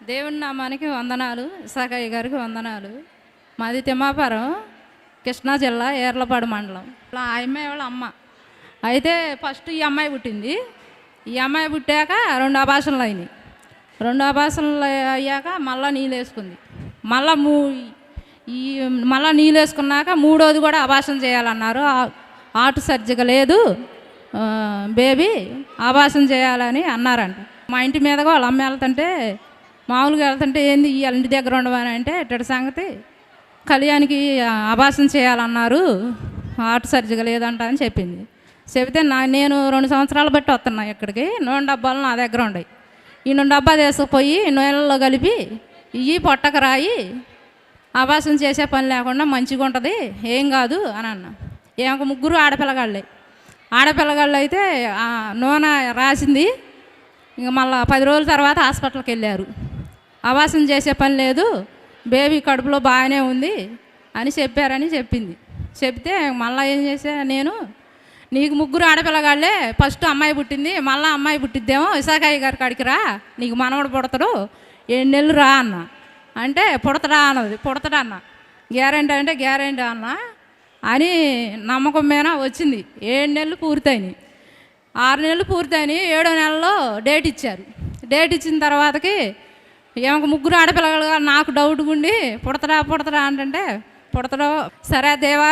దేవుని నామానికి వందనాలు. ఇసాకయ్య గారికి వందనాలు. మాది తిమ్మాపురం, కృష్ణా జిల్లా, ఏర్లపాడు మండలం. ఇలా ఆ అమ్మాయి వాళ్ళ అమ్మ అయితే ఫస్ట్ ఈ అమ్మాయి పుట్టింది. ఈ అమ్మాయి పుట్టాక 2 అబార్షన్లు అయినాయి. 2 అబార్షన్లు అయ్యాక మళ్ళీ నీళ్ళు వేసుకుంది. మళ్ళీ నీళ్ళు వేసుకున్నాక 3వది కూడా అబార్షన్ చేయాలన్నారు. ఆర్ట్ సర్జరీ లేదు, బేబీ అబార్షన్ చేయాలని అన్నారంట. మా ఇంటి మీదగా వాళ్ళ అమ్మ వెళ్తుంటే మామూలుగా వెళ్తుంటే ఏంది ఈ ఇంటి దగ్గర ఉండవని అంటే ఇట్టడి సంగతి కళ్యాణ్కి అబార్షన్ చేయాలన్నారు, ఆర్ట్ సర్జరీ లేదంట అని చెప్పింది. చెబితే నేను 2 సంవత్సరాలు బట్టి వస్తున్నా ఇక్కడికి. నూనె డబ్బాలు నా దగ్గర ఉన్నాయి. ఈ నూనె డబ్బా తీసుకుపోయి నూనెలో కలిపి ఇవి పొట్టకు రాయి, అబార్షన్ చేసే పని లేకుండా మంచిగా ఉంటుంది, ఏం కాదు అని అన్న. ఏమొక 3 ఆడపిల్లగాళ్ళు అయితే నూనె రాసింది. ఇంక మళ్ళీ 10 రోజుల తర్వాత హాస్పిటల్కి వెళ్ళారు. అబార్షన్ చేసే పని లేదు, బేబీ కడుపులో బాగానే ఉంది అని చెప్పారని చెప్పింది. చెప్తే మళ్ళీ ఏం చేసా నేను, నీకు 3 ఆడపిల్లగాళ్ళే, ఫస్ట్ అమ్మాయి పుట్టింది, మళ్ళీ అమ్మాయి పుట్టిద్దేమో, ఇసాకయ్య గారి కాడికి రా, నీకు మనవడు పుడతాడు, 7 నెలలు రా అన్న. అంటే పుడతాడా అన్నది. పుడతాడా అన్న. గ్యారెంటీ అంటే గ్యారెంటీ అన్న అని నమ్మకం మీద వచ్చింది. 7 నెలలు పూర్తయినాయి. 6 నెలలు పూర్తయినాయి. 7వ నెలలో డేట్ ఇచ్చారు. డేట్ ఇచ్చిన తర్వాతకి ఏమొక 3 ఆడపిల్లలు నాకు డౌట్గా ఉండి పుడతాడా అంటే పుడతాడో. సరే దేవా,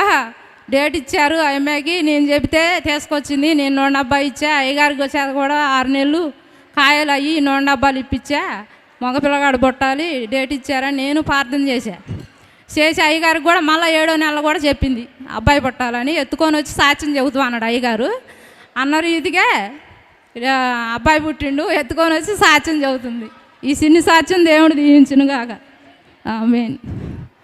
డేట్ ఇచ్చారు ఆ అమ్మాయికి, నేను చెబితే తీసుకొచ్చింది, నేను 2 డబ్బాలు ఇచ్చా. అయ్యగారికి వచ్చేది కూడా 6 నెలలు కాయలు అయ్యి 2 డబ్బాలు ఇప్పించా, మగపిల్లగాడు పుట్టాలి, డేట్ ఇచ్చారని నేను ప్రార్థన చేసి అయ్యగారికి కూడా మళ్ళీ 7వ నెలలో కూడా చెప్పింది అబ్బాయి పుట్టాలని. ఎత్తుకొని వచ్చి సాక్ష్యం చెబుతూ అన్నాడు అయ్యగారు. అన్న రీతిగా అబ్బాయి పుట్టిండు, ఎత్తుకొని వచ్చి సాక్ష్యం చెబుతుంది. ఈ చిన్ని సాక్ష్యం దేవుడు దీవించును గాక. ఆమేన్.